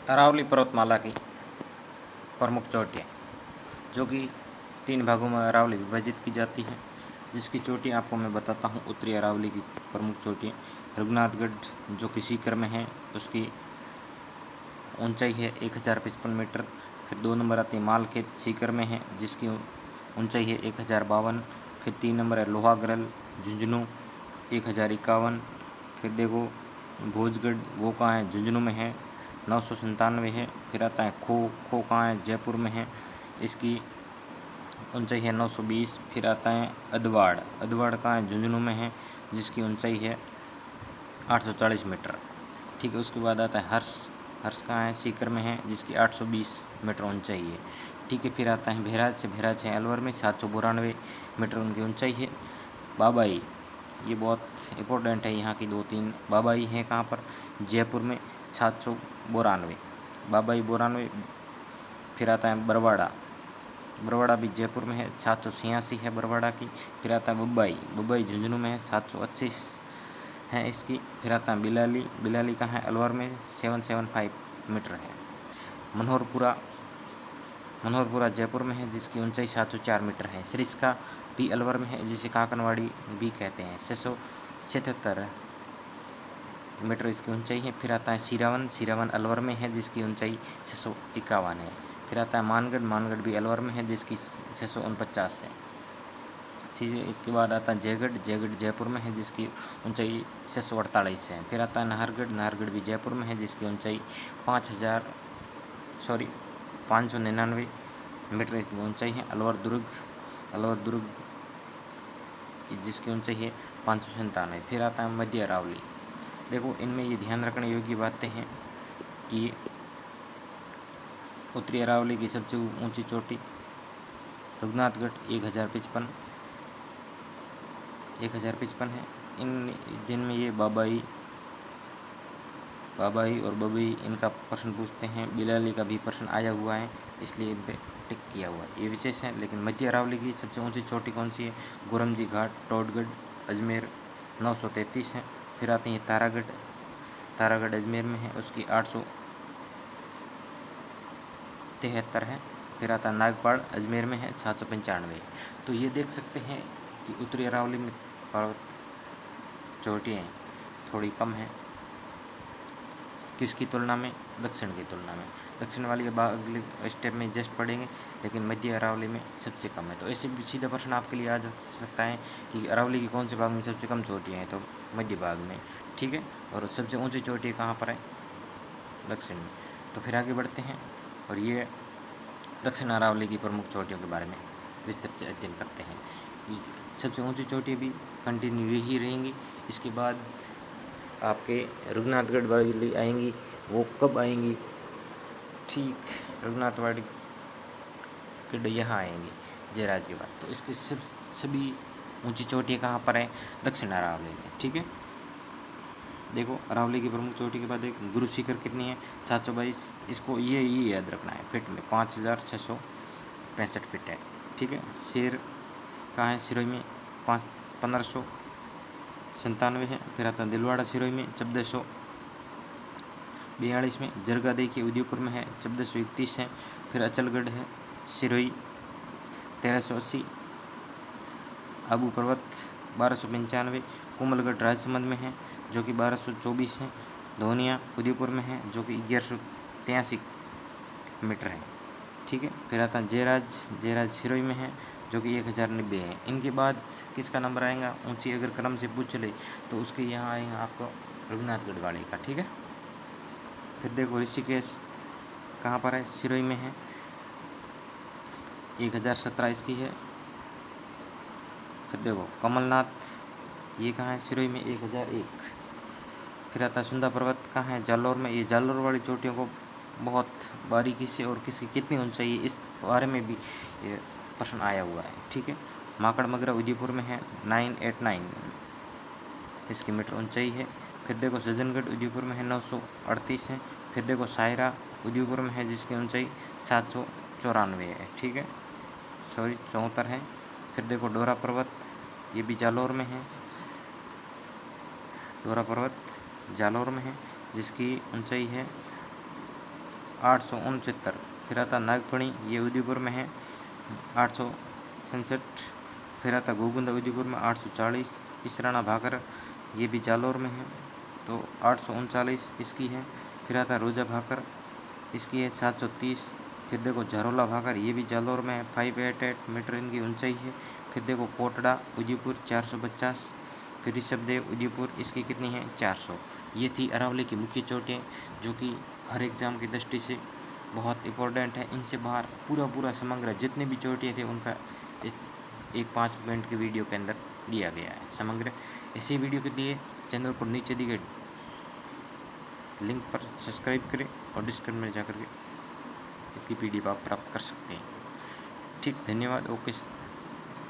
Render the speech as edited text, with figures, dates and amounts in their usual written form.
अरावली पर्वतमाला की प्रमुख चोटियाँ, जो कि 3 भागों में अरावली विभाजित की जाती है, जिसकी चोटियाँ आपको मैं बताता हूँ। उत्तरी अरावली की प्रमुख चोटियाँ, रघुनाथगढ़ जो कि सीकर में है, उसकी ऊंचाई है 1055 मीटर। फिर 2 नंबर आती है मालखेत, सीकर में है, जिसकी ऊंचाई है 1052। फिर 3 नंबर है लोहागरल, झुंझुनू, 1051। फिर देखो भोजगढ़, वो कहाँ है, झुंझुनू में है, 997 है। फिर आता है खो कहाँ है, जयपुर में है, इसकी ऊंचाई है 920। फिर आता है अदवाड़ कहाँ है, झुंझुनू में है, जिसकी ऊंचाई है 840 मीटर। ठीक है, उसके बाद आता है हर्ष कहाँ है, सीकर में है, जिसकी 820 मीटर ऊंचाई है। ठीक है, फिर आता है भेराज है अलवर में, 792 मीटर उनकी ऊंचाई है। बाबाई, ये बहुत इम्पोर्टेंट है, यहाँ की 2-3 बाबाई हैं कहाँ पर, जयपुर में, 792 बाबाई 92। फिर आता है बरवाड़ा भी जयपुर में है, 786 है बरवाड़ा की। फिर आता है बब्बई झुंझुनू में है, 780 है इसकी। फिर आता है बिलाली कहाँ है, अलवर में, 775 मीटर है। मनोहरपुरा जयपुर में है, जिसकी ऊंचाई 704 मीटर है। सरिस्का भी अलवर में है, जिसे काकनवाड़ी भी कहते हैं, 677 मीटर इसकी ऊंचाई है। फिर आता है सिरावन अलवर में है, जिसकी ऊंचाई 651 है। फिर आता है मानगढ़ भी अलवर में है, जिसकी 649 है। ठीक है, इसके बाद आता है जयगढ़ जयपुर में है, जिसकी ऊंचाई 648 है। फिर आता है नाहरगढ़ भी जयपुर में है, जिसकी ऊंचाई 599 मीटर इसकी ऊंचाई है। अलवर दुर्ग की जिसकी ऊंचाई है 597। फिर आता है मध्य अरावली। देखो, इनमें ये ध्यान रखने योग्य बातें हैं कि उत्तरी अरावली की सबसे ऊंची चोटी रघुनाथगढ़ 1055 है। इन जिनमें ये बाबाई और बबई, इनका प्रश्न पूछते हैं। बिलाली का भी प्रश्न आया हुआ है, इसलिए इन पे टिक किया हुआ है, ये विशेष है। लेकिन मध्य अरावली की सबसे ऊंची चोटी कौन सी है? गुरमजी घाट, टोडगढ़, अजमेर, 933 है। फिर आती है तारागढ़ अजमेर में है, उसकी 873 है। फिर आता है नागपाड़ अजमेर में है, 795। तो ये देख सकते हैं कि उत्तरी अरावली में पर्वत चोटियाँ थोड़ी कम है, किसकी तुलना में? दक्षिण की तुलना में। दक्षिण वाली अगले स्टेप में जस्ट पढ़ेंगे, लेकिन मध्य अरावली में सबसे कम है। तो ऐसे भी सीधा प्रश्न आपके लिए आ जा सकता है कि अरावली की कौन से भाग में सबसे कम चोटियाँ हैं, तो मध्य भाग में। ठीक है, और सबसे ऊंची चोटी कहाँ पर है? दक्षिण में। तो फिर आगे बढ़ते हैं और ये दक्षिण अरावली की प्रमुख चोटियों के बारे में विस्तृत से अध्ययन करते हैं। सबसे ऊंची चोटी भी कंटिन्यू ही रहेंगी। इसके बाद आपके रघुनाथगढ़ वाली आएंगी, वो कब आएंगी? ठीक, रघुनाथगढ़ यहाँ आएंगी जयराज के बाद। तो इसके सभी ऊंची चोटियाँ कहाँ पर हैं? दक्षिण अरावली में। ठीक है, देखो, अरावली की प्रमुख चोटी के बाद एक गुरु शिखर कितनी है? 722। इसको ये याद रखना है फीट में, 5665 फीट है। ठीक है, शेर कहाँ है? सिरोही में, 1597 है। फिर आता है दिलवाड़ा सिरोही में, 1442 में। जरगा देखिए उदयपुर में है, 1431 है। फिर अचलगढ़ है सिरोही, 1380। आबू पर्वत 1295। कोमलगढ़ राजसमंद में है, जो कि 1224 है। धोनिया उदयपुर में है, जो कि 1183 मीटर है। ठीक है, फिर आता है जयराज सिरोही में है, जो कि 1090 है। इनके बाद किसका नंबर आएगा ऊंची? अगर क्रम से पूछ ले तो उसके यहाँ आएगा आपको रघुनाथगढ़ वाले का। ठीक है, फिर देखो ऋषिकेश कहाँ पर है? सिरोही में है, 1017 इसकी है। फिर देखो कमलनाथ, ये कहाँ है? सिरोही में, 1001। फिर आता है सुंदा पर्वत कहाँ है? जालौर में। ये जालौर वाली चोटियों को बहुत बारीकी से और किसकी कितनी ऊंचाई है इस बारे में भी ये प्रश्न आया हुआ है। ठीक है, माकड़ मगरा उदयपुर में है, 989 इसकी मीटर ऊंचाई है। फिर देखो सज्जनगढ़ उदयपुर में है, 938 है। फिर देखो सायरा उदयपुर में है, जिसकी ऊंचाई 794 है। ठीक है, 74 है। फिर देखो डोरा पर्वत, ये भी जालौर में है, डोरा पर्वत जालौर में है, जिसकी ऊंचाई है 869। फिर आता नागफणी, ये उदयपुर में है, 867। फिर आता गोगुंदा उदयपुर में 840। इसराना भाकर, ये भी जालौर में है, तो 839 इसकी है। फिर आता रोजा भाकर, इसकी है 730। फिर देखो झरोला भाकर, ये भी जालौर में है, 588 मीटर इनकी ऊंचाई है। फिर देखो कोटड़ा उदयपुर 450। फिर ऋषभदेव उदयपुर, इसकी कितनी है 400। ये थी अरावली की मुख्य चोटियाँ जो कि हर एग्जाम की दृष्टि से बहुत इम्पोर्टेंट है। इनसे बाहर पूरा समग्र जितने भी चोटियाँ थे उनका एक 5 मिनट की वीडियो के अंदर दिया गया है समग्र। इसी वीडियो के लिए चैनल को नीचे दी गई लिंक पर सब्सक्राइब करें और डिस्क्रिप्शन में जाकर के इसकी PDF आप प्राप्त कर सकते हैं। ठीक, धन्यवाद, ओके।